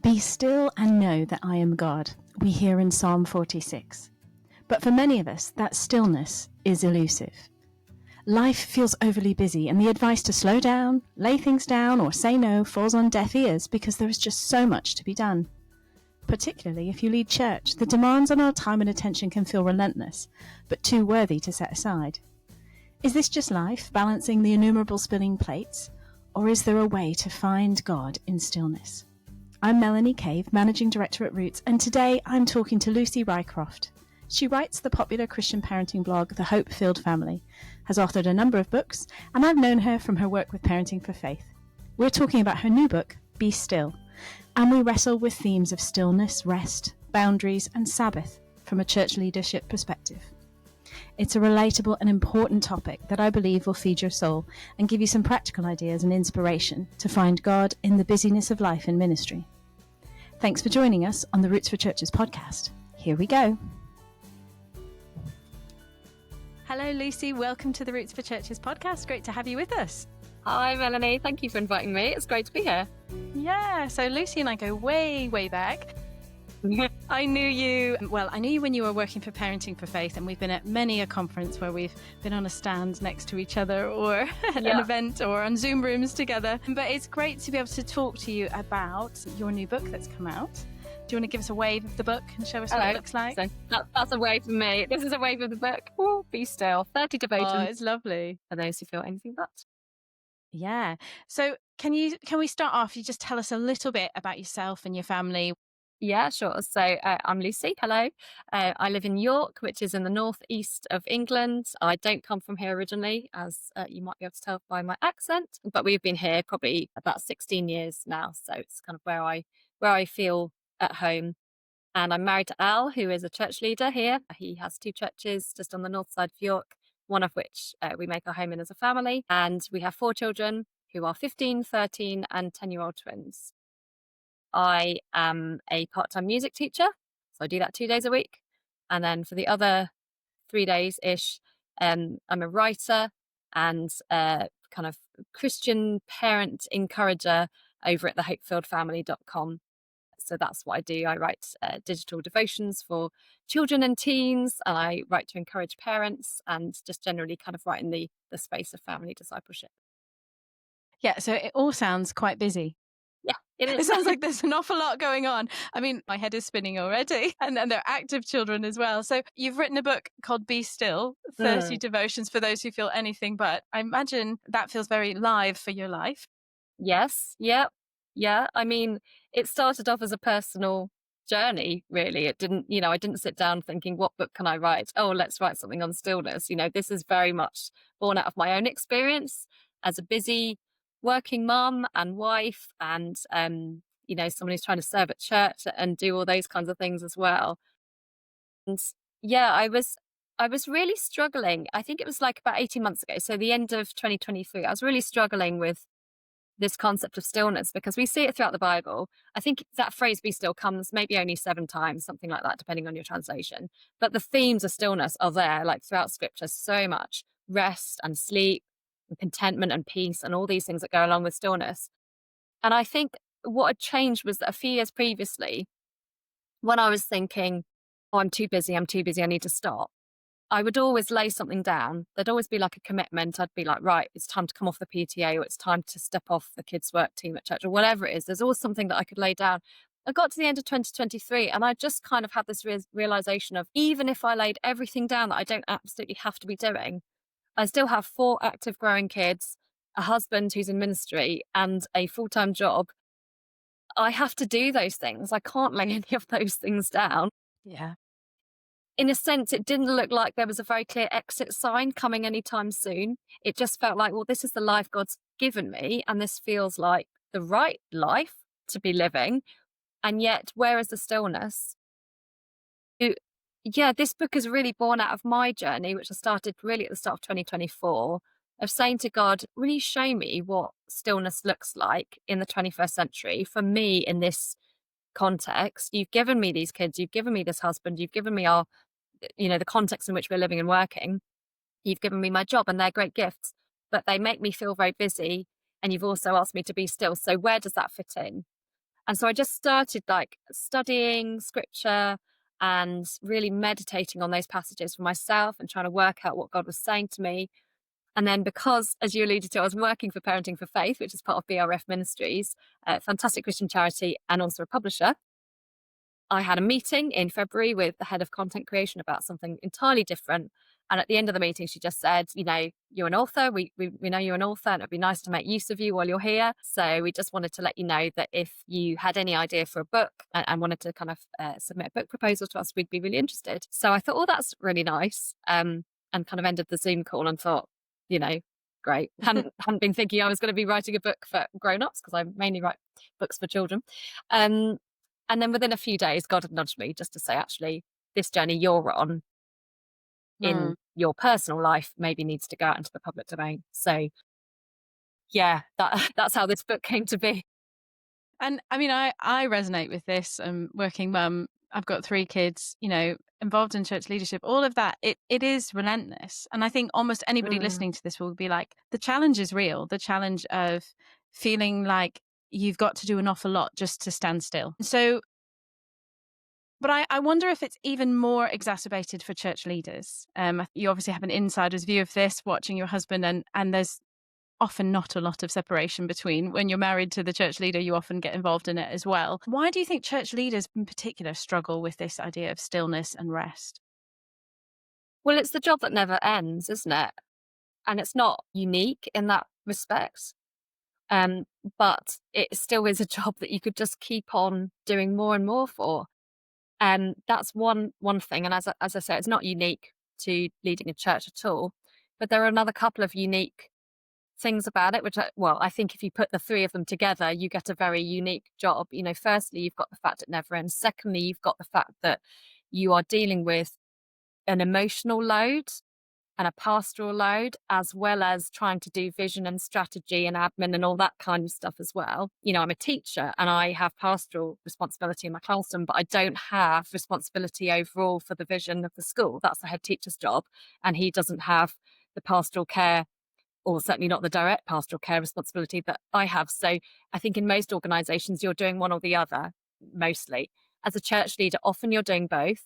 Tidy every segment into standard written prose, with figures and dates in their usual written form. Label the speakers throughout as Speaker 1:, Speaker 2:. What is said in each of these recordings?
Speaker 1: Be still and know that I am God, we hear in Psalm 46. But for many of us, that stillness is elusive. Life feels overly busy, and the advice to slow down, lay things down, or say no falls on deaf ears because there is just so much to be done. Particularly if you lead church, the demands on our time and attention can feel relentless, but too worthy to set aside. Is this just life, balancing the innumerable spilling plates, or is there a way to find God in stillness? I'm Melanie Cave, Managing Director at Roots, and today I'm talking to Lucy Rycroft. She writes the popular Christian parenting blog, The Hope-Filled Family, has authored a number of books, and I've known her from her work with Parenting for Faith. We're talking about her new book, Be Still, and we wrestle with themes of stillness, rest, boundaries, and Sabbath from a church leadership perspective. It's a relatable and important topic that I believe will feed your soul and give you some practical ideas and inspiration to find God in the busyness of life and ministry. Thanks for joining us on the Roots for Churches podcast. Here we go. Hello, Lucy. Welcome to the Roots for Churches podcast. Great to have you with us.
Speaker 2: Hi, Melanie. Thank you for inviting me. It's great to be here.
Speaker 1: Yeah, so Lucy and I go way, way back. I knew you when you were working for Parenting for Faith, and we've been at many a conference where we've been on a stand next to each other or at an event or on Zoom rooms together. But it's great to be able to talk to you about your new book that's come out. Do you want to give us a wave of the book and show us what it looks like?
Speaker 2: So that's a wave for me. This is a wave of the book. Ooh, Be Still. 30 devotions.
Speaker 1: Oh, it's lovely.
Speaker 2: For those who feel anything but.
Speaker 1: Yeah. So can we start off? You just tell us a little bit about yourself and your family.
Speaker 2: Yeah, sure. So I'm Lucy. Hello. I live in York, which is in the northeast of England. I don't come from here originally, as you might be able to tell by my accent, but we've been here probably about 16 years now. So it's kind of where I feel at home. And I'm married to Al, who is a church leader here. He has two churches just on the north side of York, one of which we make our home in as a family. And we have 4 children who are 15, 13 and 10-year-old twins. I am a part-time music teacher, so I do that 2 days a week. And then for the other 3 days-ish, I'm a writer and kind of Christian parent encourager over at thehopefilledfamily.com. So that's what I do. I write digital devotions for children and teens, and I write to encourage parents and just generally kind of write in the space of family discipleship.
Speaker 1: Yeah, so it all sounds quite busy.
Speaker 2: Yeah, it is.
Speaker 1: It sounds like there's an awful lot going on. I mean, my head is spinning already. And they're active children as well. So you've written a book called Be Still, 30 devotions for those who feel anything but. I imagine that feels very live for your life.
Speaker 2: Yes. Yeah. Yeah. I mean, it started off as a personal journey, really. It didn't, I didn't sit down thinking, what book can I write? Oh, let's write something on stillness. This is very much born out of my own experience as a busy working mum and wife and, someone who's trying to serve at church and do all those kinds of things as well. And yeah, I was really struggling. I think it was like about 18 months ago. So the end of 2023, I was really struggling with this concept of stillness because we see it throughout the Bible. I think that phrase be still comes maybe only 7 times, something like that, depending on your translation. But the themes of stillness are there, like throughout scripture, so much rest and sleep and contentment and peace and all these things that go along with stillness. And I think what had changed was that a few years previously, when I was thinking, oh, I'm too busy, I need to stop, I would always lay something down. There'd always be like a commitment. I'd be like, right, it's time to come off the PTA, or it's time to step off the kids' work team at church, or whatever it is. There's always something that I could lay down. I got to the end of 2023 and I just kind of had this realization of, even if I laid everything down that I don't absolutely have to be doing, I still have 4 active growing kids, a husband who's in ministry and a full-time job. I have to do those things. I can't lay any of those things down.
Speaker 1: Yeah.
Speaker 2: In a sense, it didn't look like there was a very clear exit sign coming anytime soon. It just felt like, well, this is the life God's given me, and this feels like the right life to be living. And yet, where is the stillness? Yeah, this book is really born out of my journey, which I started really at the start of 2024, of saying to God, really show me what stillness looks like in the 21st century for me in this context. You've given me these kids, you've given me this husband, you've given me the context in which we're living and working. You've given me my job and they're great gifts, but they make me feel very busy. And you've also asked me to be still. So where does that fit in? And so I just started like studying scripture and really meditating on those passages for myself and trying to work out what God was saying to me. And then because, as you alluded to, I was working for Parenting for Faith, which is part of BRF Ministries, a fantastic Christian charity and also a publisher. I had a meeting in February with the head of content creation about something entirely different. And at the end of the meeting, she just said, you're an author. We know you're an author and it'd be nice to make use of you while you're here. So we just wanted to let you know that if you had any idea for a book and wanted to kind of submit a book proposal to us, we'd be really interested. So I thought, oh, that's really nice. And kind of ended the Zoom call and thought, great. Hadn't been thinking I was going to be writing a book for grown-ups because I mainly write books for children. And then within a few days, God had nudged me just to say, actually, this journey you're on in your personal life maybe needs to go out into the public domain. So yeah, that's how this book came to be.
Speaker 1: And I mean, I resonate with this. Working mum, I've got 3 kids, involved in church leadership, all of that. It is relentless. And I think almost anybody listening to this will be like, the challenge is real. The challenge of feeling like you've got to do an awful lot just to stand still. So, but I wonder if it's even more exacerbated for church leaders. You obviously have an insider's view of this, watching your husband, and there's often not a lot of separation between. When you're married to the church leader, you often get involved in it as well. Why do you think church leaders in particular struggle with this idea of stillness and rest?
Speaker 2: Well, it's the job that never ends, isn't it? And it's not unique in that respect. But it still is a job that you could just keep on doing more and more for. And that's one thing. And as I say, it's not unique to leading a church at all. But there are another couple of unique things about it, which I think if you put the 3 of them together, you get a very unique job. Firstly, you've got the fact it never ends. Secondly, you've got the fact that you are dealing with an emotional load and a pastoral load, as well as trying to do vision and strategy and admin and all that kind of stuff as well. I'm a teacher and I have pastoral responsibility in my classroom, but I don't have responsibility overall for the vision of the school. That's the head teacher's job. And he doesn't have the pastoral care, or certainly not the direct pastoral care responsibility that I have. So I think in most organizations, you're doing one or the other, mostly. As a church leader, often you're doing both.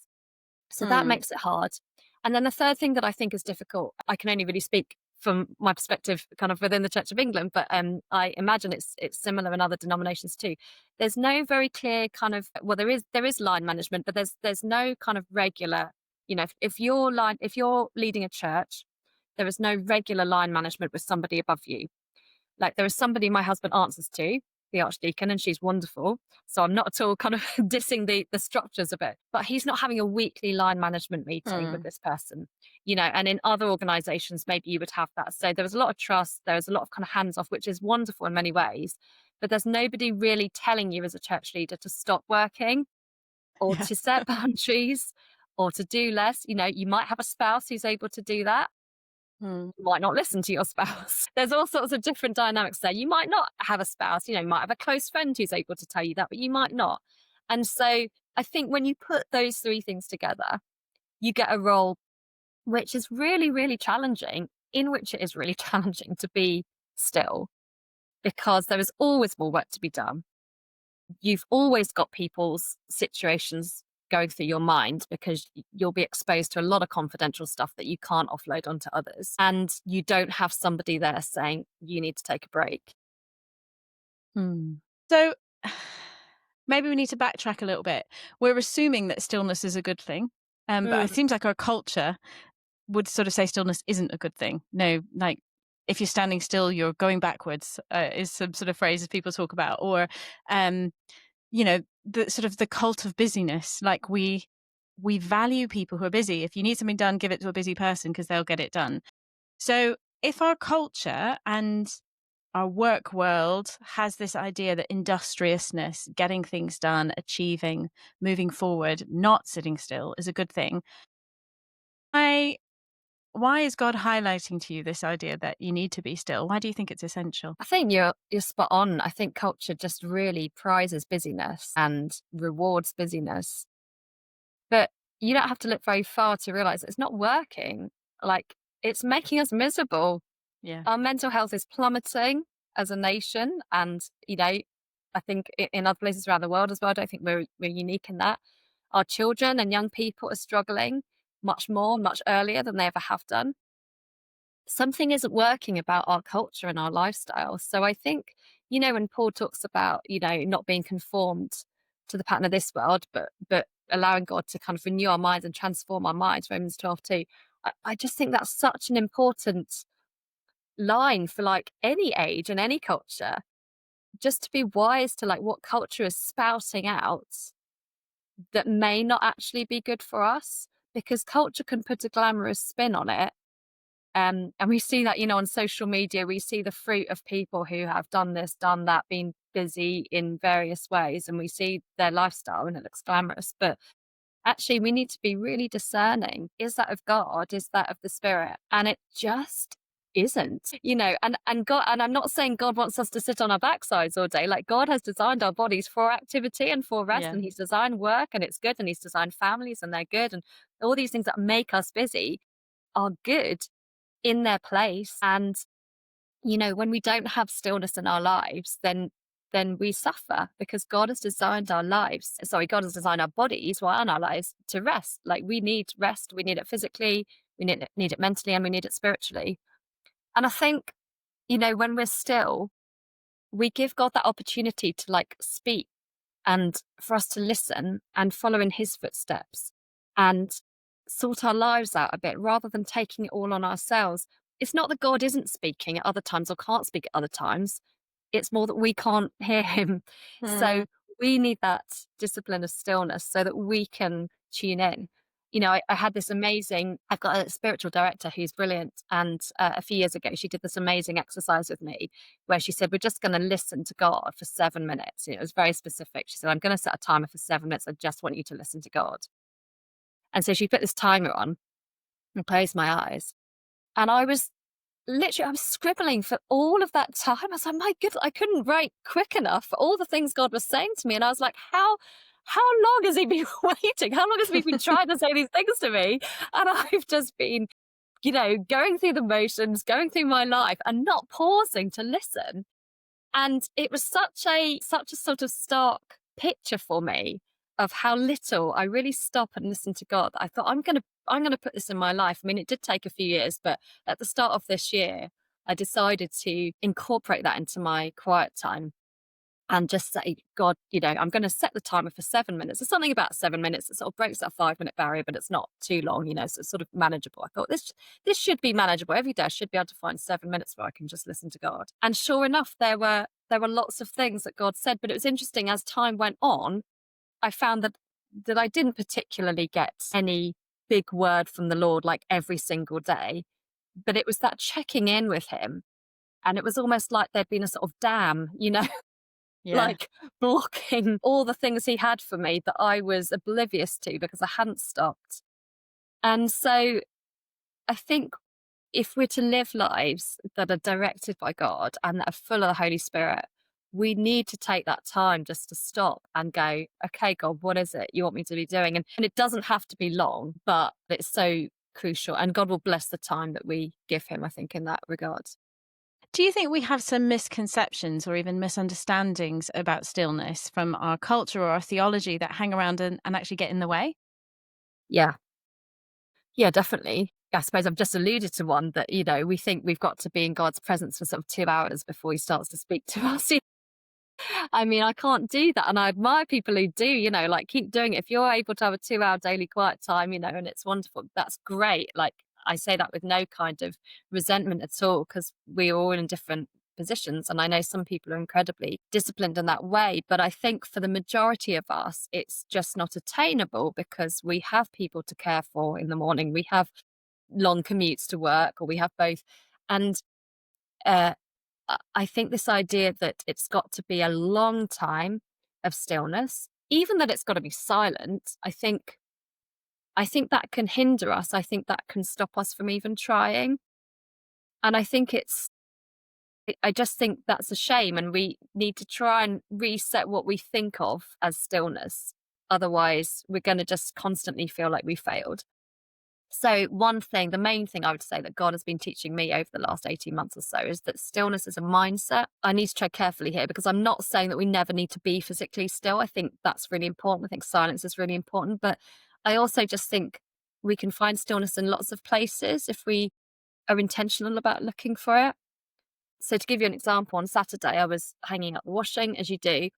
Speaker 2: So that makes it hard. And then the third thing that I think is difficult, I can only really speak from my perspective kind of within the Church of England, but I imagine it's similar in other denominations too. There's no very clear kind of, well, there is line management, but there's no kind of regular, if you're leading a church, there is no regular line management with somebody above you. Like there is somebody my husband answers to, the Archdeacon, and she's wonderful. So I'm not at all kind of dissing the structures of it, but he's not having a weekly line management meeting with this person, and in other organizations, maybe you would have that. So there was a lot of trust. There was a lot of kind of hands off, which is wonderful in many ways, but there's nobody really telling you as a church leader to stop working or to set boundaries or to do less. You might have a spouse who's able to do that. You might not listen to your spouse. There's all sorts of different dynamics there. You might not have a spouse, you might have a close friend who's able to tell you that, but you might not. And so I think when you put those 3 things together, you get a role which is really, really challenging, in which it is really challenging to be still, because there is always more work to be done. You've always got people's situations going through your mind, because you'll be exposed to a lot of confidential stuff that you can't offload onto others. And you don't have somebody there saying, you need to take a break.
Speaker 1: So maybe we need to backtrack a little bit. We're assuming that stillness is a good thing. But it seems like our culture would sort of say stillness isn't a good thing. No, like if you're standing still, you're going backwards, is some sort of phrases people talk about. Or the sort of the cult of busyness. Like we value people who are busy. If you need something done, give it to a busy person because they'll get it done. So if our culture and our work world has this idea that industriousness, getting things done, achieving, moving forward, not sitting still is a good thing, why is God highlighting to you this idea that you need to be still? Why do you think it's essential?
Speaker 2: I think you're spot on. I think culture just really prizes busyness and rewards busyness. But you don't have to look very far to realize it's not working. Like, it's making us miserable.
Speaker 1: Yeah.
Speaker 2: Our mental health is plummeting as a nation. And, I think in other places around the world as well, I don't think we're unique in that. Our children and young people are struggling much more, much earlier than they ever have done. Something isn't working about our culture and our lifestyle. So I think, when Paul talks about, not being conformed to the pattern of this world, but allowing God to kind of renew our minds and transform our minds, Romans 12:2, I just think that's such an important line for like any age and any culture, just to be wise to like what culture is spouting out that may not actually be good for us, because culture can put a glamorous spin on it. And we see that, on social media, we see the fruit of people who have done this, done that, been busy in various ways, and we see their lifestyle and it looks glamorous. But actually, we need to be really discerning. Is that of God? Is that of the Spirit? And it just isn't, and God, and I'm not saying God wants us to sit on our backsides all day. Like, God has designed our bodies for activity and for rest,
Speaker 1: Yeah.
Speaker 2: and He's designed work and it's good, and He's designed families and they're good, and all these things that make us busy are good in their place. And when we don't have stillness in our lives, then we suffer, because God has designed our lives. Sorry, God has designed our bodies, well, and our lives, to rest. Like, we need rest. We need it physically, we need it mentally, and we need it spiritually. And I think, when we're still, we give God that opportunity to like speak, and for us to listen and follow in His footsteps and sort our lives out a bit, rather than taking it all on ourselves. It's not that God isn't speaking at other times or can't speak at other times. It's more that we can't hear Him. So we need that discipline of stillness so that we can tune in. I had this I've got a spiritual director who's brilliant. And a few years ago, she did this amazing exercise with me where she said, we're just going to listen to God for 7 minutes. It was very specific. She said, I'm going to set a timer for 7 minutes. I just want you to listen to God. And so she put this timer on and closed my eyes. And I was scribbling for all of that time. I was like, my goodness, I couldn't write quick enough for all the things God was saying to me. And I was like, how long has He been waiting? How long has He been trying to say these things to me? And I've just been, going through the motions, going through my life and not pausing to listen. And it was such a sort of stark picture for me of how little I really stop and listen to God. I thought, I'm going to put this in my life. I mean, it did take a few years, but at the start of this year, I decided to incorporate that into my quiet time and just say, God, I'm going to set the timer for 7 minutes. There's something about 7 minutes that sort of breaks that 5-minute barrier, but it's not too long, so it's sort of manageable. I thought this should be manageable. Every day I should be able to find 7 minutes where I can just listen to God. And sure enough, there were lots of things that God said, but it was interesting. As time went on, I found that I didn't particularly get any big word from the Lord like every single day, but it was that checking in with Him. And it was almost like there'd been a sort of dam,
Speaker 1: Yeah.
Speaker 2: like blocking all the things He had for me that I was oblivious to because I hadn't stopped. And so I think if we're to live lives that are directed by God and that are full of the Holy Spirit, we need to take that time just to stop and go, okay, God, what is it you want me to be doing? And it doesn't have to be long, but it's so crucial. And God will bless the time that we give Him, I think, in that regard.
Speaker 1: Do you think we have some misconceptions or even misunderstandings about stillness from our culture or our theology that hang around and actually get in the way?
Speaker 2: Yeah. Yeah, definitely. I suppose I've just alluded to one that, we think we've got to be in God's presence for sort of 2 hours before He starts to speak to us. I mean, I can't do that. And I admire people who do, like keep doing it. If you're able to have a 2-hour daily quiet time, and it's wonderful, that's great. Like, I say that with no kind of resentment at all, because we're all in different positions. And I know some people are incredibly disciplined in that way. But I think for the majority of us, it's just not attainable because we have people to care for in the morning. We have long commutes to work, or we have both. And I think this idea that it's got to be a long time of stillness, even that it's got to be silent, I think that can hinder us. I think that can stop us from even trying. And I just think that's a shame. And we need to try and reset what we think of as stillness. Otherwise, we're going to just constantly feel like we failed. So one thing, the main thing I would say that God has been teaching me over the last 18 months or so is that stillness is a mindset. I need to tread carefully here because I'm not saying that we never need to be physically still. I think that's really important. I think silence is really important. But I also just think we can find stillness in lots of places if we are intentional about looking for it. So to give you an example, on Saturday, I was hanging up the washing as you do,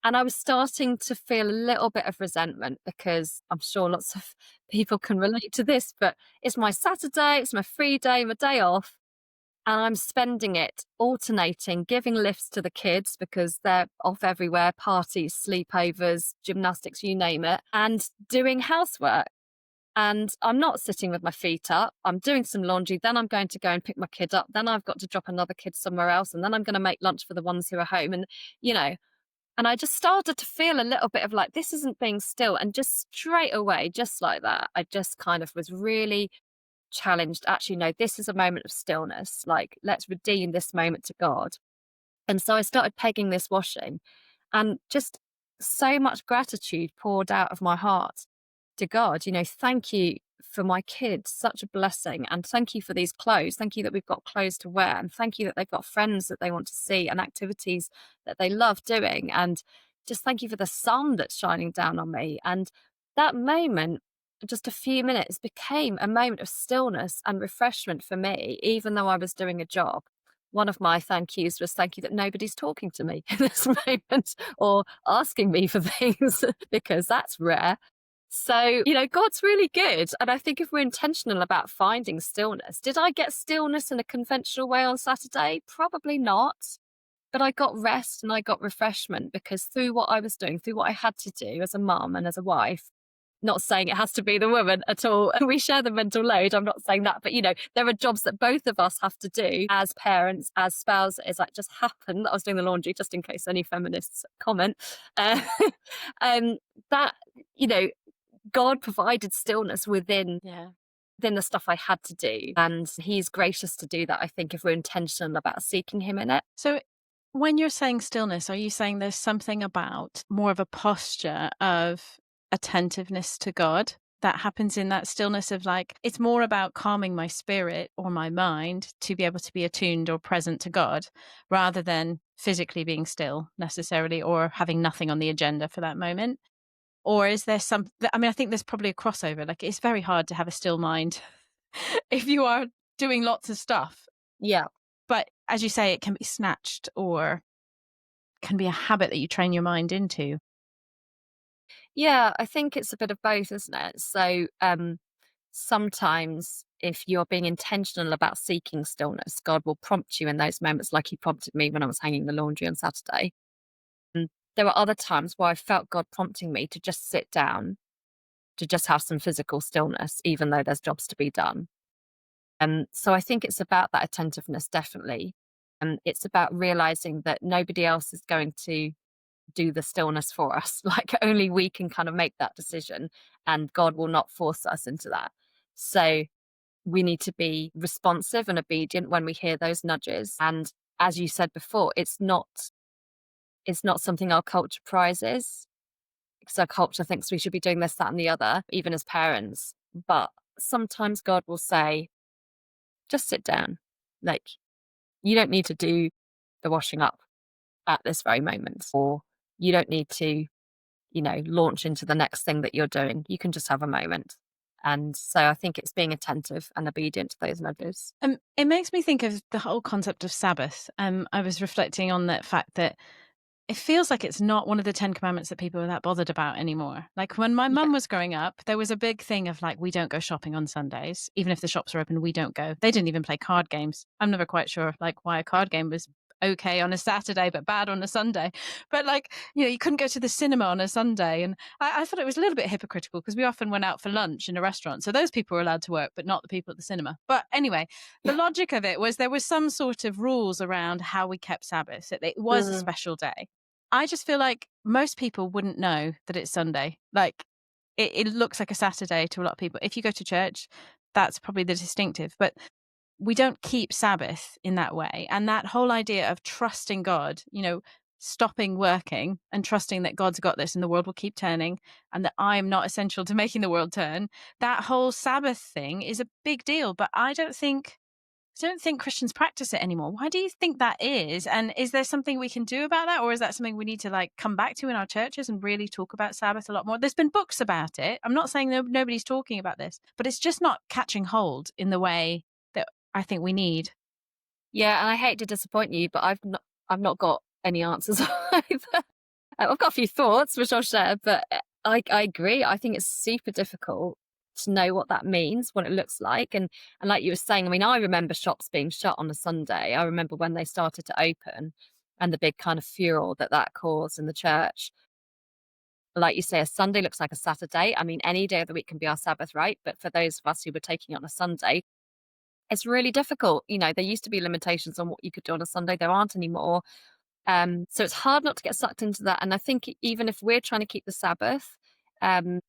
Speaker 2: and I was starting to feel a little bit of resentment because I'm sure lots of people can relate to this, but it's my Saturday, it's my free day, my day off, and I'm spending it alternating, giving lifts to the kids because they're off everywhere, parties, sleepovers, gymnastics, you name it, and doing housework. And I'm not sitting with my feet up. I'm doing some laundry. Then I'm going to go and pick my kid up. Then I've got to drop another kid somewhere else. And then I'm going to make lunch for the ones who are home. And, you know, and I just started to feel a little bit of like, this isn't being still. And just straight away, just like that, I just kind of was really challenged. Actually, no, this is a moment of stillness. Like, let's redeem this moment to God. And so I started pegging this washing, and just so much gratitude poured out of my heart to God. You know, thank you for my kids, such a blessing. And thank you for these clothes. Thank you that we've got clothes to wear. And thank you that they've got friends that they want to see and activities that they love doing. And just thank you for the sun that's shining down on me. And that moment, just a few minutes, became a moment of stillness and refreshment for me, even though I was doing a job. One of my thank yous was thank you that nobody's talking to me in this moment or asking me for things because that's rare. So, you know, God's really good. And I think if we're intentional about finding stillness, did I get stillness in a conventional way on Saturday? Probably not. But I got rest and I got refreshment because through what I was doing, through what I had to do as a mum and as a wife, not saying it has to be the woman at all. We share the mental load. I'm not saying that. But, you know, there are jobs that both of us have to do as parents, as spouses. Like, just happened that I was doing the laundry, just in case any feminists comment. Uh, um, that, you know, God provided stillness
Speaker 1: Yeah.
Speaker 2: within the stuff I had to do. And he's gracious to do that, I think, if we're intentional about seeking him in it.
Speaker 1: So when you're saying stillness, are you saying there's something about more of a posture of attentiveness to God that happens in that stillness of like, it's more about calming my spirit or my mind to be able to be attuned or present to God rather than physically being still necessarily or having nothing on the agenda for that moment? Or is there some, I mean, I think there's probably a crossover. Like, it's very hard to have a still mind if you are doing lots of stuff.
Speaker 2: Yeah.
Speaker 1: But as you say, it can be snatched or can be a habit that you train your mind into.
Speaker 2: Yeah, I think it's a bit of both, isn't it? So sometimes if you're being intentional about seeking stillness, God will prompt you in those moments, like he prompted me when I was hanging the laundry on Saturday. And there were other times where I felt God prompting me to just sit down, to just have some physical stillness, even though there's jobs to be done. And so I think it's about that attentiveness, definitely. And it's about realizing that nobody else is going to do the stillness for us. Like, only we can kind of make that decision, and God will not force us into that. So we need to be responsive and obedient when we hear those nudges. And as you said before, it's not something our culture prizes, because our culture thinks we should be doing this, that, and the other, even as parents. But sometimes God will say, just sit down. Like, you don't need to do the washing up at this very moment, or you don't need to, you know, launch into the next thing that you're doing. You can just have a moment. And so I think it's being attentive and obedient to those nudges.
Speaker 1: It makes me think of the whole concept of Sabbath. I was reflecting on that fact that it feels like it's not one of the 10 commandments that people are that bothered about anymore. Like when my
Speaker 2: Yeah.
Speaker 1: mum was growing up, there was a big thing of like, we don't go shopping on Sundays. Even if the shops are open, we don't go. They didn't even play card games. I'm never quite sure like why a card game was okay on a Saturday, but bad on a Sunday. But like, you know, you couldn't go to the cinema on a Sunday. And I thought it was a little bit hypocritical because we often went out for lunch in a restaurant. So those people were allowed to work, but not the people at the cinema. But anyway, the logic of it was there was some sort of rules around how we kept Sabbath. It was a
Speaker 2: Mm,
Speaker 1: special day. I just feel like most people wouldn't know that it's Sunday. Like it looks like a Saturday to a lot of people. If you go to church, that's probably the distinctive. But we don't keep Sabbath in that way. And that whole idea of trusting God, you know, stopping working and trusting that God's got this and the world will keep turning and that I'm not essential to making the world turn, that whole Sabbath thing is a big deal. But I don't think Christians practice it anymore. Why do you think that is? And is there something we can do about that? Or is that something we need to like come back to in our churches and really talk about Sabbath a lot more? There's been books about it. I'm not saying nobody's talking about this, but it's just not catching hold in the way that I think we need.
Speaker 2: Yeah, and I hate to disappoint you, but I've not got any answers either. I've got a few thoughts which I'll share, but I agree. I think it's super difficult to know what that means, what it looks like, and like you were saying, I mean, I remember shops being shut on a Sunday. I remember when they started to open, and the big kind of furor that caused in the church. Like you say, a Sunday looks like a Saturday. I mean, any day of the week can be our Sabbath, right? But for those of us who were taking it on a Sunday, it's really difficult. You know, there used to be limitations on what you could do on a Sunday. There aren't anymore. So it's hard not to get sucked into that. And I think even if we're trying to keep the Sabbath,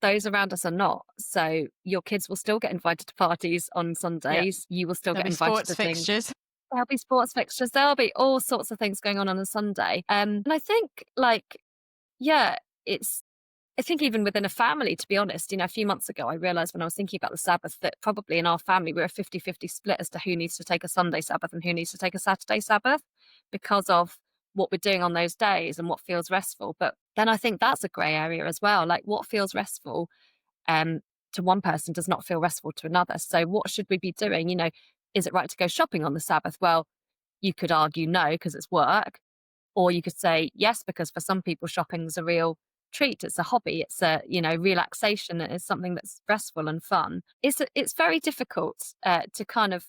Speaker 2: those around us are not. So your kids will still get invited to parties on Sundays. You will still
Speaker 1: There'll
Speaker 2: get
Speaker 1: be
Speaker 2: invited
Speaker 1: sports
Speaker 2: to things.
Speaker 1: fixtures.
Speaker 2: There'll be sports fixtures. There'll be all sorts of things going on a Sunday. And I think yeah, I think even within a family, to be honest, you know, a few months ago, I realized when I was thinking about the Sabbath that probably in our family, we're a 50-50 split as to who needs to take a Sunday Sabbath and who needs to take a Saturday Sabbath because of what we're doing on those days and what feels restful. But then I think that's a grey area as well. Like what feels restful to one person does not feel restful to another. So what should we be doing? You know, is it right to go shopping on the Sabbath? Well, you could argue no, because it's work. Or you could say yes, because for some people, shopping is a real treat. It's a hobby. It's a, you know, relaxation. It's something that's restful and fun. It's very difficult to kind of,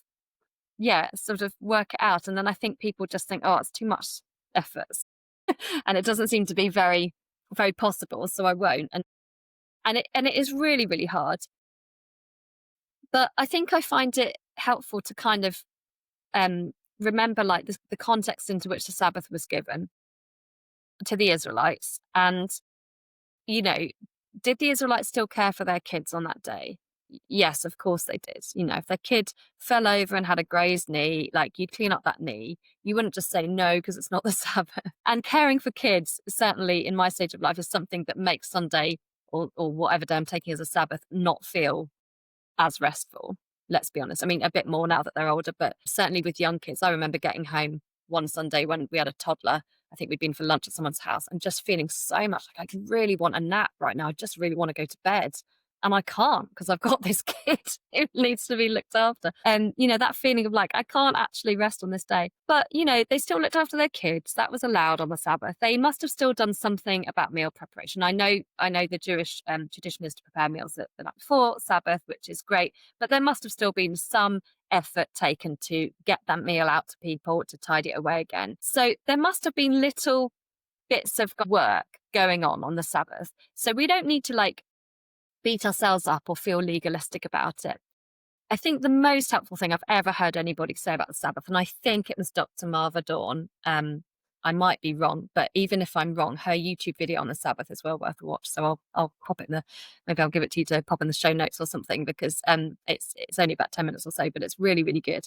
Speaker 2: sort of work it out. And then I think people just think, oh, it's too much effort. And it doesn't seem to be very, very possible. So I won't. And it is really, really hard. But I think I find it helpful to kind of remember like the context into which the Sabbath was given to the Israelites. And, you know, did the Israelites still care for their kids on that day? Yes, of course they did. You know, if their kid fell over and had a grazed knee, like you'd clean up that knee. You wouldn't just say no because it's not the Sabbath. And caring for kids, certainly in my stage of life, is something that makes Sunday or whatever day I'm taking as a Sabbath not feel as restful. Let's be honest. I mean, a bit more now that they're older, but certainly with young kids, I remember getting home one Sunday when we had a toddler. I think we'd been for lunch at someone's house and just feeling so much like I could really want a nap right now. I just really want to go to bed. And I can't because I've got this kid who needs to be looked after. And, you know, that feeling of like, I can't actually rest on this day. But, you know, they still looked after their kids. That was allowed on the Sabbath. They must have still done something about meal preparation. I know the Jewish tradition is to prepare meals the night before Sabbath, which is great. But there must have still been some effort taken to get that meal out to people, to tidy it away again. So there must have been little bits of work going on the Sabbath. So we don't need to like beat ourselves up or feel legalistic about it. I think the most helpful thing I've ever heard anybody say about the Sabbath, and I think it was Dr. Marva Dawn, I might be wrong, but even if I'm wrong, her YouTube video on the Sabbath is well worth a watch. So I'll pop it maybe I'll give it to you to pop in the show notes or something because it's only about 10 minutes or so, but it's really, really good.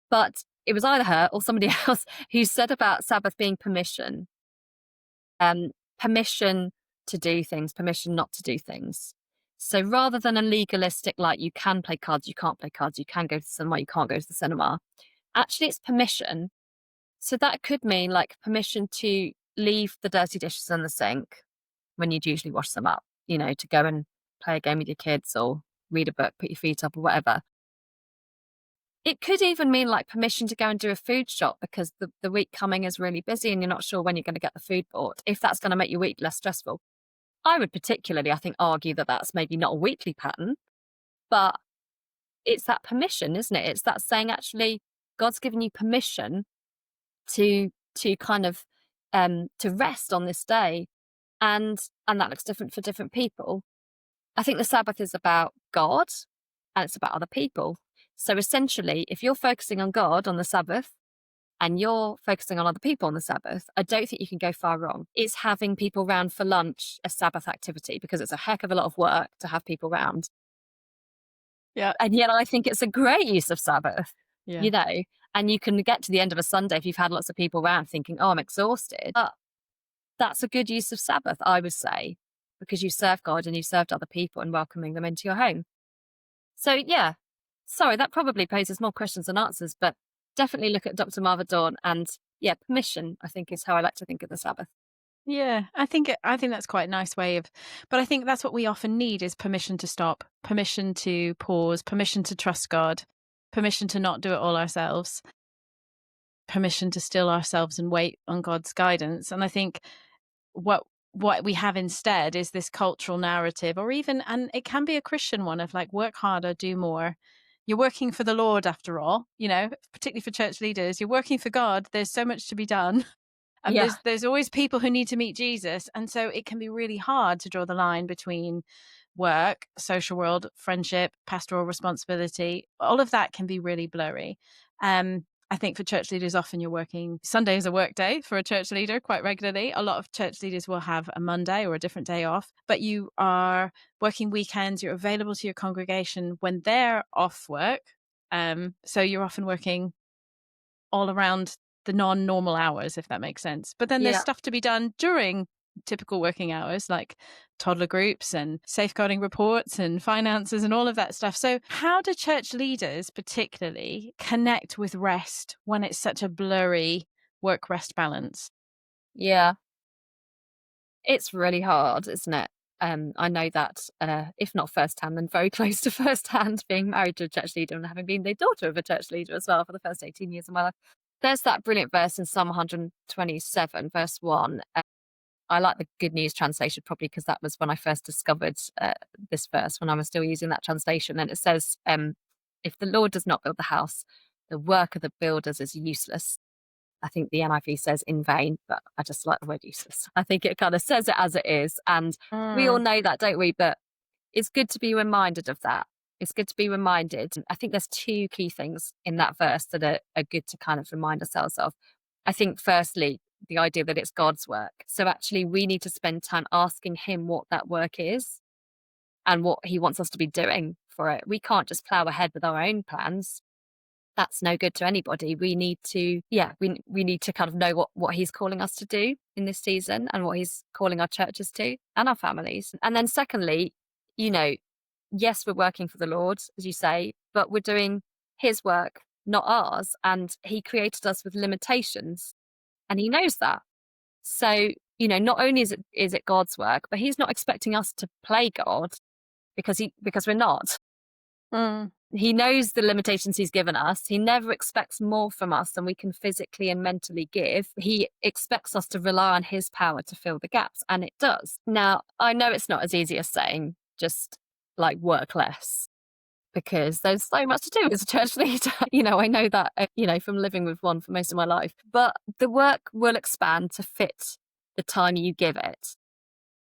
Speaker 2: But it was either her or somebody else who said about Sabbath being permission. Permission to do things, permission not to do things. So rather than a legalistic, like you can play cards, you can't play cards, you can go to the cinema, you can't go to the cinema, actually it's permission. So that could mean like permission to leave the dirty dishes in the sink when you'd usually wash them up, you know, to go and play a game with your kids or read a book, put your feet up or whatever. It could even mean like permission to go and do a food shop because the week coming is really busy and you're not sure when you're going to get the food bought, if that's going to make your week less stressful. I would particularly, I think, argue that that's maybe not a weekly pattern, but it's that permission, isn't it? It's that saying, actually, God's given you permission to kind of to rest on this day, and that looks different for different people. I think the Sabbath is about God, and it's about other people. So essentially, if you're focusing on God on the Sabbath, and you're focusing on other people on the Sabbath, I don't think you can go far wrong. Is having people round for lunch a Sabbath activity? Because it's a heck of a lot of work to have people round.
Speaker 1: Yeah.
Speaker 2: And yet I think it's a great use of Sabbath,
Speaker 1: Yeah.
Speaker 2: you know. And you can get to the end of a Sunday if you've had lots of people around thinking, oh, I'm exhausted. But that's a good use of Sabbath, I would say, because you serve God and you served other people and welcoming them into your home. So, yeah, sorry, that probably poses more questions than answers, but definitely look at Dr. Marva Dawn. And yeah, permission, I think, is how I like to think of the Sabbath.
Speaker 1: Yeah, I think that's quite a nice way of, but I think that's what we often need is permission to stop, permission to pause, permission to trust God, permission to not do it all ourselves, permission to still ourselves and wait on God's guidance. And I think what we have instead is this cultural narrative, or even, and it can be a Christian one, of like, work harder, do more. You're working for the Lord after all, particularly for church leaders. You're working for God. There's so much to be done. And
Speaker 2: Yeah.
Speaker 1: there's always people who need to meet Jesus. And so it can be really hard to draw the line between work, social world, friendship, pastoral responsibility. All of that can be really blurry. I think for church leaders, often you're working. Sunday is a work day for a church leader quite regularly. A lot of church leaders will have a Monday or a different day off, but you are working weekends. You're available to your congregation when they're off work. So you're often working all around the non-normal hours, if that makes sense. But then there's
Speaker 2: Yeah.
Speaker 1: stuff to be done during typical working hours, like toddler groups and safeguarding reports and finances and all of that stuff. So how do church leaders particularly connect with rest when it's such a blurry work-rest balance?
Speaker 2: Yeah. It's really hard, isn't it? I know that, if not firsthand, then very close to firsthand, being married to a church leader and having been the daughter of a church leader as well for the first 18 years of my life. There's that brilliant verse in Psalm 127, verse 1. I like the Good News translation probably because that was when I first discovered this verse, when I was still using that translation. And it says, if the Lord does not build the house, the work of the builders is useless. I think the NIV says in vain, but I just like the word useless. I think it kind of says it as it is. And we all know that, don't we? But it's good to be reminded of that. It's good to be reminded. I think there's two key things in that verse that are good to kind of remind ourselves of. I think, firstly, the idea that it's God's work. So actually, we need to spend time asking Him what that work is and what He wants us to be doing for it. We can't just plow ahead with our own plans. That's no good to anybody. We need to, we need to kind of know what He's calling us to do in this season and what He's calling our churches to and our families. And then secondly, yes, we're working for the Lord, as you say, but we're doing His work, not ours. And He created us with limitations and He knows that. So, not only is it God's work, but He's not expecting us to play God because we're not. He knows the limitations He's given us. He never expects more from us than we can physically and mentally give. He expects us to rely on His power to fill the gaps, and it does. Now, I know it's not as easy as saying just like work less, because there's so much to do as a church leader. I know that, from living with one for most of my life, but the work will expand to fit the time you give it.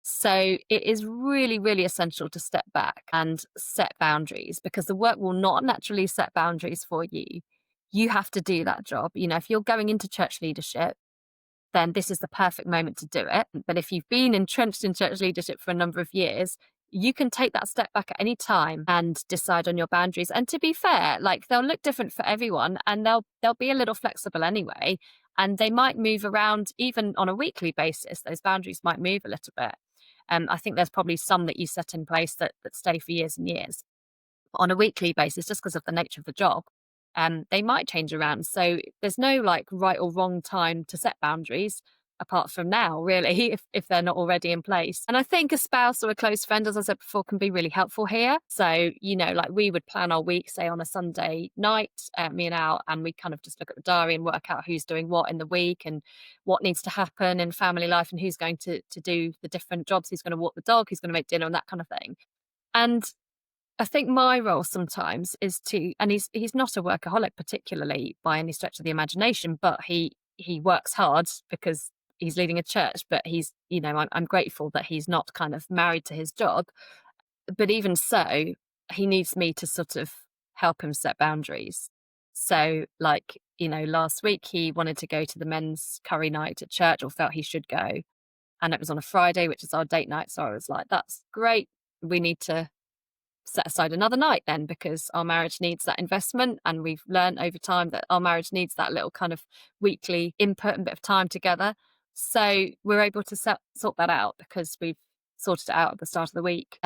Speaker 2: So it is really, really essential to step back and set boundaries, because the work will not naturally set boundaries for you. You have to do that job. If you're going into church leadership, then this is the perfect moment to do it. But if you've been entrenched in church leadership for a number of years, you can take that step back at any time and decide on your boundaries. And to be fair, like, they'll look different for everyone, and they'll be a little flexible anyway. And they might move around even on a weekly basis. Those boundaries might move a little bit. I think there's probably some that you set in place that stay for years and years. But on a weekly basis, just because of the nature of the job, they might change around. So there's no like right or wrong time to set boundaries, apart from now, really, if they're not already in place. And I think a spouse or a close friend, as I said before, can be really helpful here. So, like, we would plan our week, say on a Sunday night, me and Al, and we kind of just look at the diary and work out who's doing what in the week and what needs to happen in family life and who's going to do the different jobs, who's going to walk the dog, who's going to make dinner and that kind of thing. And I think my role sometimes is to, and he's not a workaholic particularly by any stretch of the imagination, but he works hard because he's leading a church. But he's, I'm grateful that he's not kind of married to his job. But even so, he needs me to sort of help him set boundaries. So, like, last week he wanted to go to the men's curry night at church, or felt he should go, and it was on a Friday, which is our date night. So I was like, that's great. We need to set aside another night then, because our marriage needs that investment, and we've learned over time that our marriage needs that little kind of weekly input and bit of time together. So we're able to sort that out because we've sorted it out at the start of the week.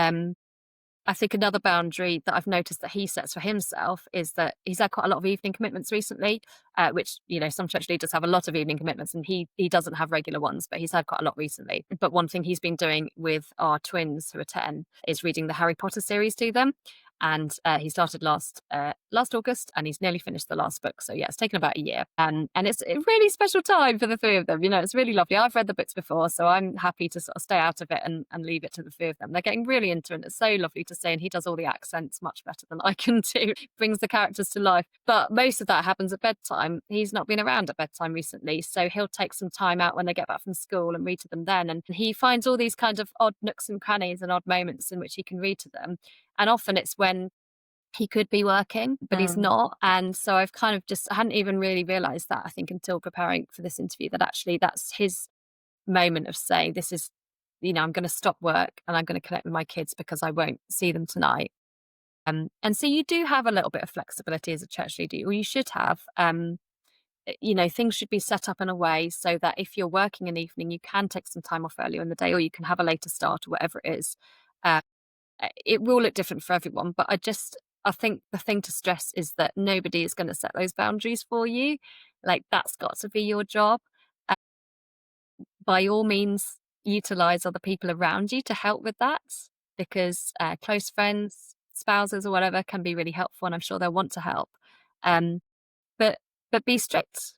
Speaker 2: I think another boundary that I've noticed that he sets for himself is that he's had quite a lot of evening commitments recently, which, some church leaders have a lot of evening commitments, and he doesn't have regular ones, but he's had quite a lot recently. But one thing he's been doing with our twins, who are 10, is reading the Harry Potter series to them. And he started last August, and he's nearly finished the last book. So yeah, it's taken about a year, and it's a really special time for the three of them. It's really lovely. I've read the books before, so I'm happy to sort of stay out of it and leave it to the three of them. They're getting really into it. And it's so lovely to see, and he does all the accents much better than I can do. Brings the characters to life. But most of that happens at bedtime. He's not been around at bedtime recently, so he'll take some time out when they get back from school and read to them then. And he finds all these kind of odd nooks and crannies and odd moments in which he can read to them. And often it's when he could be working, but he's not. And so I've kind of I hadn't even really realized that, I think, until preparing for this interview, that actually that's his moment of saying, this is, I'm going to stop work and I'm going to connect with my kids because I won't see them tonight. And so you do have a little bit of flexibility as a church leader, or you should have. Things should be set up in a way so that if you're working an evening, you can take some time off earlier in the day, or you can have a later start, or whatever it is. It will look different for everyone, but I think the thing to stress is that nobody is going to set those boundaries for you. Like, that's got to be your job. By all means, utilize other people around you to help with that, because close friends, spouses, or whatever can be really helpful, and I'm sure they'll want to help. But be strict.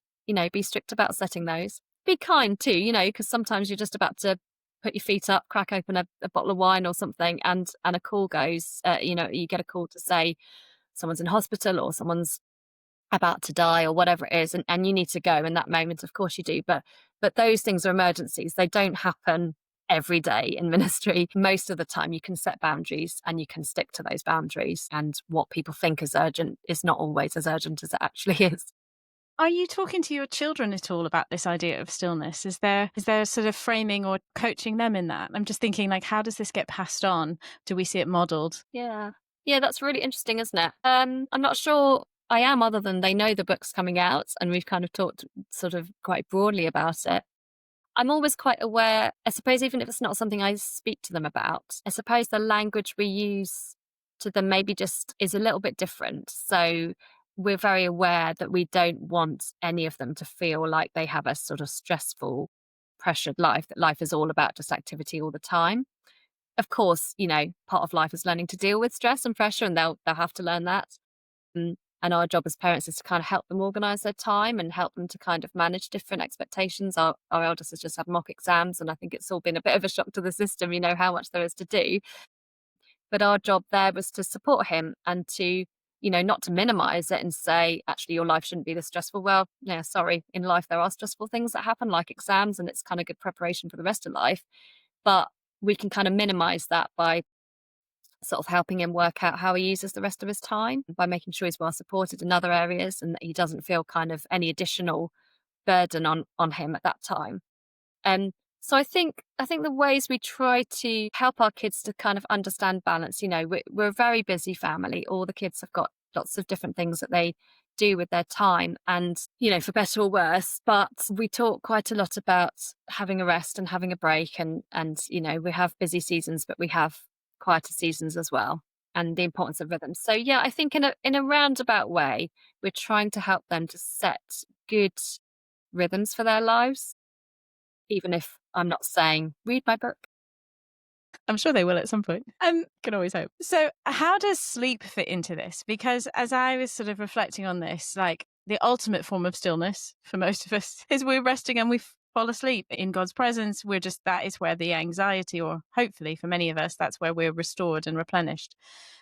Speaker 2: Be strict about setting those. Be kind too. Because sometimes you're just about to put your feet up, crack open a bottle of wine or something, and a call goes. You get a call to say someone's in hospital or someone's about to die or whatever it is, and you need to go in that moment. Of course you do, but those things are emergencies. They don't happen every day in ministry. Most of the time you can set boundaries and you can stick to those boundaries, and what people think is urgent is not always as urgent as it actually is.
Speaker 1: Are you talking to your children at all about this idea of stillness? Is there sort of framing or coaching them in that? I'm just thinking, like, how does this get passed on? Do we see it modeled?
Speaker 2: Yeah, that's really interesting, isn't it? I'm not sure I am, other than they know the book's coming out and we've kind of talked sort of quite broadly about it. I'm always quite aware, I suppose, even if it's not something I speak to them about, I suppose the language we use to them maybe just is a little bit different. So we're very aware that we don't want any of them to feel like they have a sort of stressful, pressured life, that life is all about just activity all the time. Of course, part of life is learning to deal with stress and pressure, and they'll have to learn that. And our job as parents is to kind of help them organise their time and help them to kind of manage different expectations. Our eldest has just had mock exams, and I think it's all been a bit of a shock to the system, how much there is to do. But our job there was to support him and to, not to minimise it and say, actually, your life shouldn't be this stressful. Well, yeah, sorry, in life there are stressful things that happen, like exams, and it's kind of good preparation for the rest of life. But we can kind of minimise that by sort of helping him work out how he uses the rest of his time, by making sure he's well supported in other areas and that he doesn't feel kind of any additional burden on him at that time. So I think the ways we try to help our kids to kind of understand balance, we're a very busy family. All the kids have got lots of different things that they do with their time, and, for better or worse, but we talk quite a lot about having a rest and having a break, and we have busy seasons, but we have quieter seasons as well, and the importance of rhythm. So yeah, I think in a roundabout way, we're trying to help them to set good rhythms for their lives, even if I'm not saying read my book.
Speaker 1: I'm sure they will at some point. Can always hope. So how does sleep fit into this? Because as I was sort of reflecting on this, like, the ultimate form of stillness for most of us is we're resting and we fall asleep in God's presence. That is where the anxiety, or hopefully for many of us, that's where we're restored and replenished.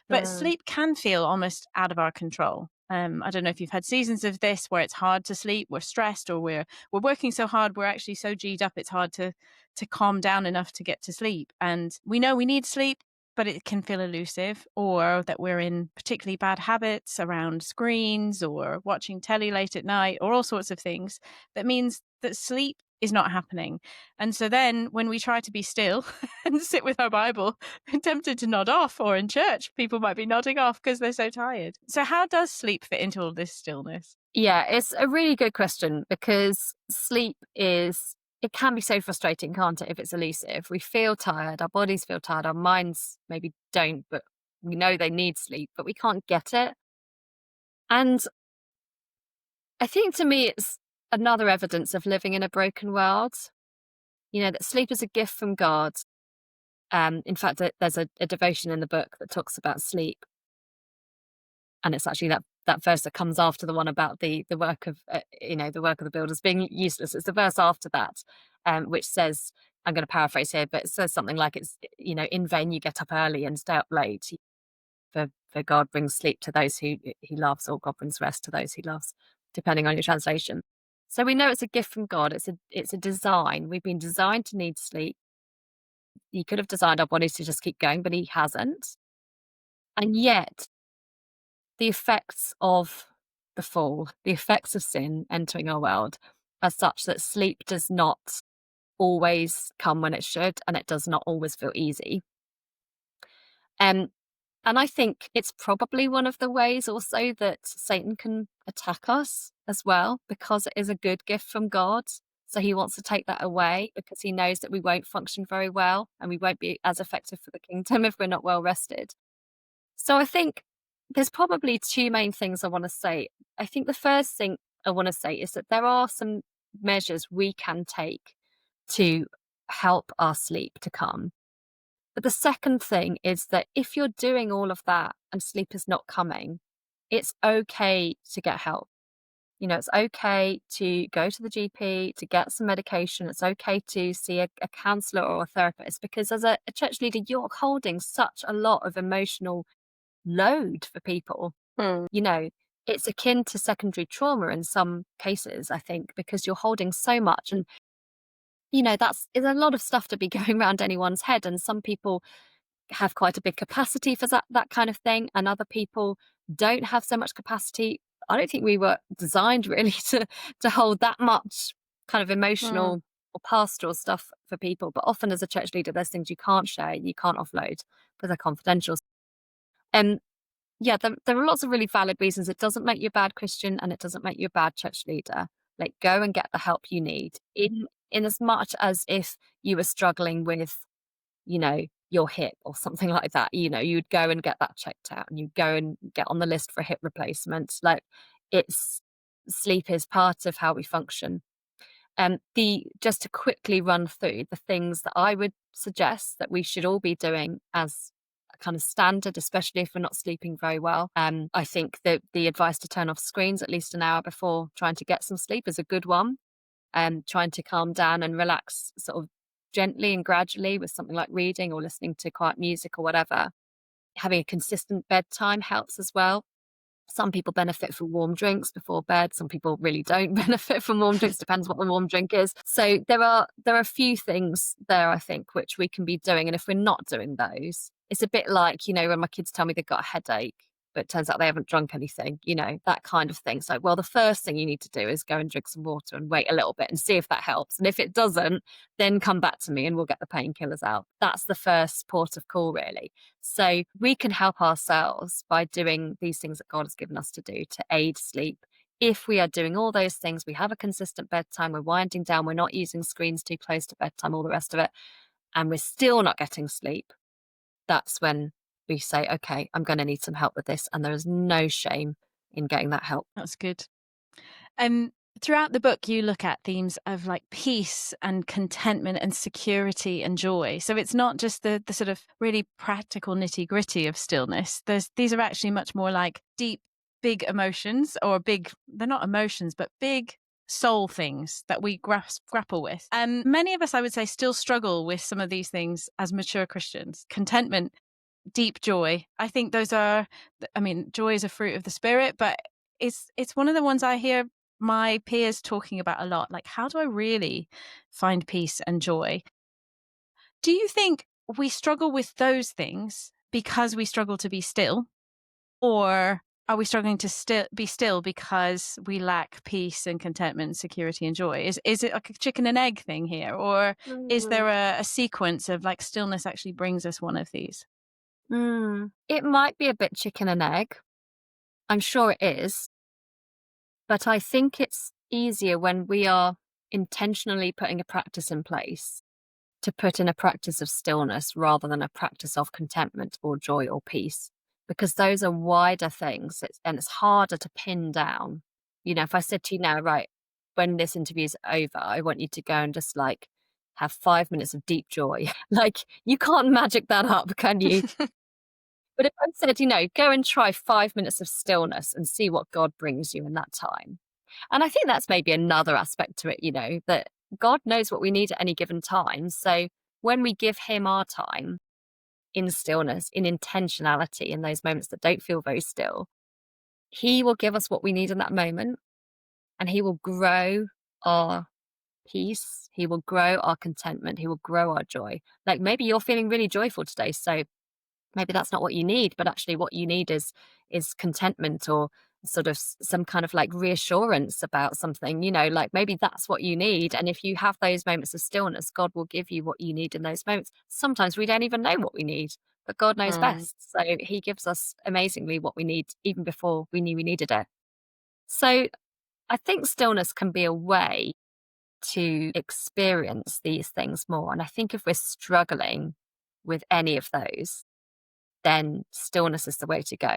Speaker 1: But sleep can feel almost out of our control. I don't know if you've had seasons of this where it's hard to sleep, we're stressed, or we're working so hard, we're actually so G'd up, it's hard to calm down enough to get to sleep. And we know we need sleep, but it can feel elusive, or that we're in particularly bad habits around screens or watching telly late at night, or all sorts of things. That means that sleep is not happening. And so then when we try to be still and sit with our Bible, I'm tempted to nod off, or in church, people might be nodding off because they're so tired. So how does sleep fit into all this stillness?
Speaker 2: Yeah, it's a really good question, because sleep it can be so frustrating, can't it, if it's elusive? We feel tired, our bodies feel tired, our minds maybe don't, but we know they need sleep, but we can't get it. And I think, to me, it's another evidence of living in a broken world. That sleep is a gift from God. In fact, there's a devotion in the book that talks about sleep, and it's actually that verse that comes after the one about the work of the work of the builders being useless. It's the verse after that, which says, I'm going to paraphrase here, but it says something like, it's in vain you get up early and stay up late. For God brings sleep to those who He loves, or God brings rest to those He loves, depending on your translation. So we know it's a gift from God. It's a design. We've been designed to need sleep. He could have designed our bodies to just keep going, but He hasn't. And yet, the effects of the fall, the effects of sin entering our world, are such that sleep does not always come when it should, and it does not always feel easy. Um, and I think it's probably one of the ways also that Satan can attack us as well, because it is a good gift from God. So he wants to take that away, because he knows that we won't function very well and we won't be as effective for the kingdom if we're not well rested. So I think there's probably two main things I want to say. I think the first thing I want to say is that there are some measures we can take to help our sleep to come. But the second thing is that if you're doing all of that and sleep is not coming, it's okay to get help. It's okay to go to the GP, to get some medication. It's okay to see a counselor or a therapist, because as a church leader, you're holding such a lot of emotional load for people.
Speaker 1: Hmm.
Speaker 2: It's akin to secondary trauma in some cases, I think, because you're holding so much. And is a lot of stuff to be going around anyone's head. And some people have quite a big capacity for that kind of thing, and other people don't have so much capacity. I don't think we were designed really to hold that much kind of emotional or pastoral stuff for people. But often as a church leader, there's things you can't share, you can't offload, because they're confidential. And yeah, there are lots of really valid reasons. It doesn't make you a bad Christian, and it doesn't make you a bad church leader. Like, go and get the help you need, in as much as if you were struggling with, your hip or something like that. You'd go and get that checked out, and you'd go and get on the list for a hip replacement. Like, sleep is part of how we function. Just to quickly run through the things that I would suggest that we should all be doing as a kind of standard, especially if we're not sleeping very well. I think that the advice to turn off screens at least an hour before trying to get some sleep is a good one. Trying to calm down and relax sort of gently and gradually with something like reading or listening to quiet music or whatever. Having a consistent bedtime helps as well. Some people benefit from warm drinks before bed. Some people really don't benefit from warm drinks. Depends what the warm drink is. So there are a few things there, I think, which we can be doing. And if we're not doing those, it's a bit like, when my kids tell me they've got a headache, but it turns out they haven't drunk anything, that kind of thing. So, well, the first thing you need to do is go and drink some water and wait a little bit and see if that helps. And if it doesn't, then come back to me and we'll get the painkillers out. That's the first port of call, really. So we can help ourselves by doing these things that God has given us to do to aid sleep. If we are doing all those things, we have a consistent bedtime, we're winding down, we're not using screens too close to bedtime, all the rest of it, and we're still not getting sleep, that's when we say, okay, I'm going to need some help with this. And there is no shame in getting that help.
Speaker 1: That's good. Throughout the book, you look at themes of like peace and contentment and security and joy. So it's not just the sort of really practical nitty gritty of stillness. These are actually much more like deep, big emotions, or they're not emotions, but big soul things that we grapple with. And many of us, I would say, still struggle with some of these things as mature Christians. Contentment, deep joy. I think joy is a fruit of the spirit, but it's one of the ones I hear my peers talking about a lot. Like, how do I really find peace and joy? Do you think we struggle with those things because we struggle to be still? Or are we struggling to be still because we lack peace and contentment, security and joy? Is it like a chicken and egg thing here, or is there a sequence of like stillness actually brings us one of these?
Speaker 2: It might be a bit chicken and egg. I'm sure it is. But I think it's easier when we are intentionally putting a practice in place to put in a practice of stillness rather than a practice of contentment or joy or peace, because those are wider things and it's harder to pin down. You know, if I said to you now, right, when this interview's over, I want you to go and just like have 5 minutes of deep joy. Like, you can't magic that up, can you? But if I said, go and try 5 minutes of stillness and see what God brings you in that time. And I think that's maybe another aspect to it, that God knows what we need at any given time. So when we give Him our time in stillness, in intentionality, in those moments that don't feel very still, He will give us what we need in that moment, and He will grow our peace. He will grow our contentment. He will grow our joy. Like, maybe you're feeling really joyful today. So maybe that's not what you need, but actually what you need is contentment, or sort of some kind of like reassurance about something, like maybe that's what you need. And if you have those moments of stillness, God will give you what you need in those moments. Sometimes we don't even know what we need, but God knows
Speaker 1: Mm.
Speaker 2: best. So He gives us amazingly what we need even before we knew we needed it. So I think stillness can be a way to experience these things more. And I think if we're struggling with any of those, then stillness is the way to go.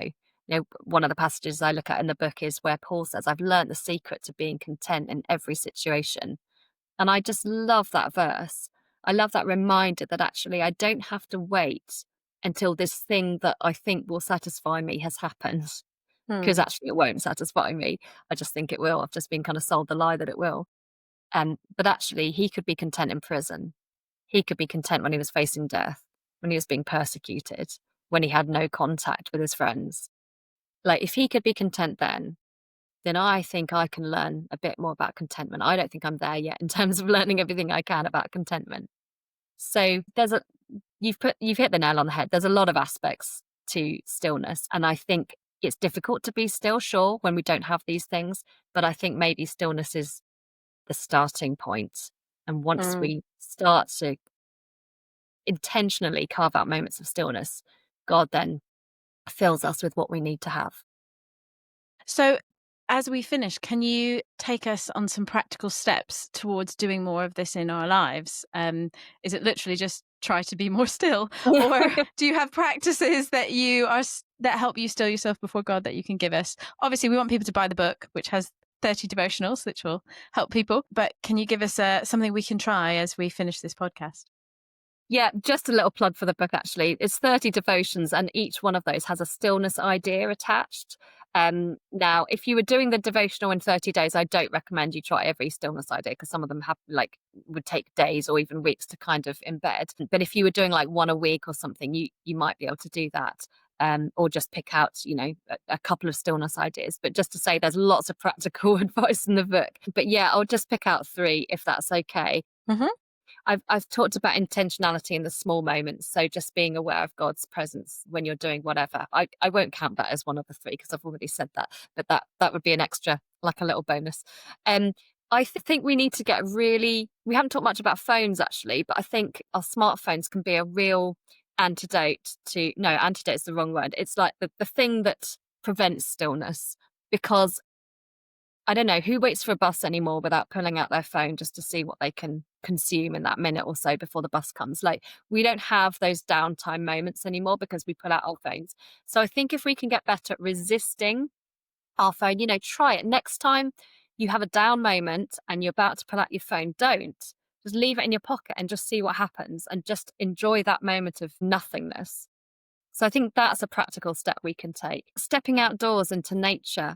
Speaker 2: One of the passages I look at in the book is where Paul says, I've learned the secret to being content in every situation. And I just love that verse. I love that reminder that actually I don't have to wait until this thing that I think will satisfy me has happened, because
Speaker 1: Mm.
Speaker 2: actually it won't satisfy me. I just think it will. I've just been kind of sold the lie that it will. But actually, he could be content in prison. He could be content when he was facing death, when he was being persecuted, when he had no contact with his friends. Like, if he could be content then I think I can learn a bit more about contentment. I don't think I'm there yet in terms of learning everything I can about contentment. So you've hit the nail on the head. There's a lot of aspects to stillness. And I think it's difficult to be still, sure, when we don't have these things. But I think maybe stillness is the starting point. And once
Speaker 1: Mm.
Speaker 2: we start to intentionally carve out moments of stillness, God then fills us with what we need to have.
Speaker 1: So, as we finish, can you take us on some practical steps towards doing more of this in our lives? Is it literally just try to be more still, or do you have practices that that help you still yourself before God that you can give us? Obviously, we want people to buy the book, which has 30 devotionals, which will help people. But can you give us something we can try as we finish this podcast?
Speaker 2: Yeah, just a little plug for the book, actually. It's 30 devotions, and each one of those has a stillness idea attached. Now, if you were doing the devotional in 30 days, I don't recommend you try every stillness idea, because some of them would take days or even weeks to kind of embed. But if you were doing like one a week or something, you might be able to do that. Or just pick out, a couple of stillness ideas. But just to say, there's lots of practical advice in the book. But yeah, I'll just pick out 3 if that's okay.
Speaker 1: Mm-hmm.
Speaker 2: I've talked about intentionality in the small moments. So just being aware of God's presence when you're doing whatever. I won't count that as one of the 3 because I've already said that, but that would be an extra, like a little bonus. I think we need to we haven't talked much about phones actually, but I think our smartphones can be a real antidote is the wrong word. It's like the thing that prevents stillness, because I don't know who waits for a bus anymore without pulling out their phone just to see what they can consume in that minute or so before the bus comes. Like, we don't have those downtime moments anymore because we pull out our phones. So I think if we can get better at resisting our phone, try it. Next time you have a down moment and you're about to pull out your phone, don't. Just leave it in your pocket and just see what happens, and just enjoy that moment of nothingness. So I think that's a practical step we can take. Stepping outdoors into nature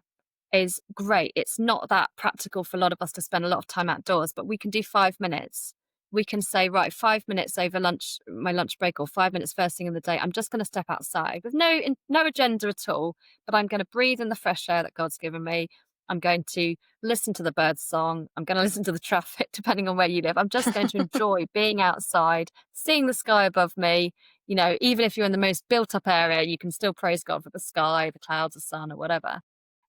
Speaker 2: is great. It's not that practical for a lot of us to spend a lot of time outdoors, but we can do 5 minutes. We can say, right, 5 minutes over my lunch break, or 5 minutes first thing in the day. I'm just going to step outside with no agenda at all, but I'm going to breathe in the fresh air that God's given me. I'm going to listen to the birds' song. I'm going to listen to the traffic, depending on where you live. I'm just going to enjoy being outside, seeing the sky above me, You know, even if you're in the most built up area, you can still praise God for the sky, the clouds, the sun, or whatever.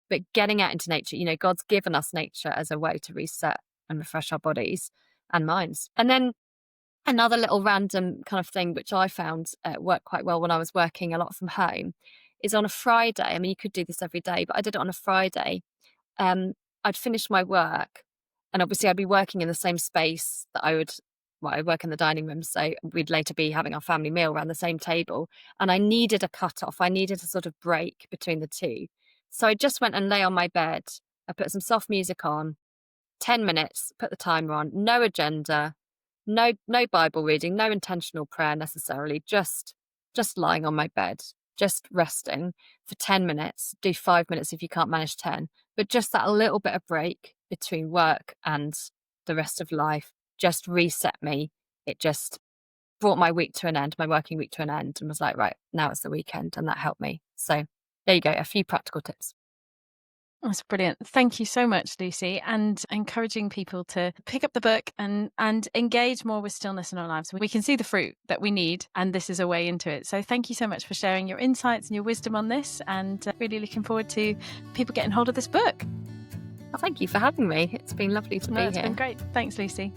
Speaker 2: But getting out into nature, you know, God's given us nature as a way to reset and refresh our bodies and minds. And then another little random kind of thing, which I found worked quite well when I was working a lot from home, is on a Friday. I mean, you could do this every day, but I did it on a Friday. I'd finish my work, and obviously I'd be working in the same space that I work in the dining room, so we'd later be having our family meal around the same table. And I needed a cut off. I needed a sort of break between the two. So I just went and lay on my bed. I put some soft music on, 10 minutes, put the timer on, no agenda, no Bible reading, no intentional prayer necessarily, just lying on my bed, just resting for 10 minutes, do 5 minutes if you can't manage 10, but just that little bit of break between work and the rest of life just reset me. It just brought my week to an end, my working week to an end, and was like, right, now it's the weekend, and that helped me. So there you go, a few practical tips.
Speaker 1: That's brilliant. Thank you so much, Lucy, and encouraging people to pick up the book and engage more with stillness in our lives. We can see the fruit that we need, and this is a way into it. So thank you so much for sharing your insights and your wisdom on this, and really looking forward to people getting hold of this book.
Speaker 2: Well, thank you for having me. It's been lovely to be here.
Speaker 1: It's been great. Thanks, Lucy.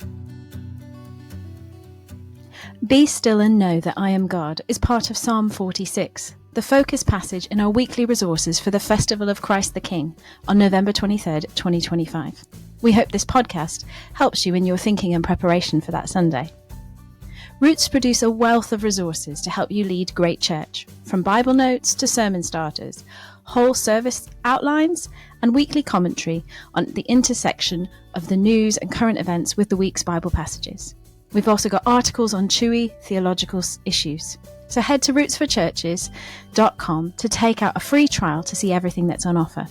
Speaker 1: Be still and know that I am God is part of Psalm 46, the focus passage in our weekly resources for the Festival of Christ the King on November 23rd, 2025. We hope this podcast helps you in your thinking and preparation for that Sunday. Roots produce a wealth of resources to help you lead great church, from Bible notes to sermon starters, whole service outlines, and weekly commentary on the intersection of the news and current events with the week's Bible passages. We've also got articles on chewy theological issues. So head to rootsforchurches.com to take out a free trial to see everything that's on offer.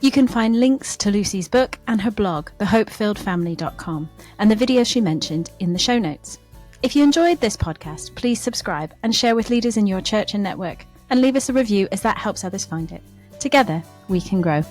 Speaker 1: You can find links to Lucy's book and her blog, thehopefilledfamily.com, and the videos she mentioned in the show notes. If you enjoyed this podcast, please subscribe and share with leaders in your church and network, and leave us a review as that helps others find it. Together, we can grow.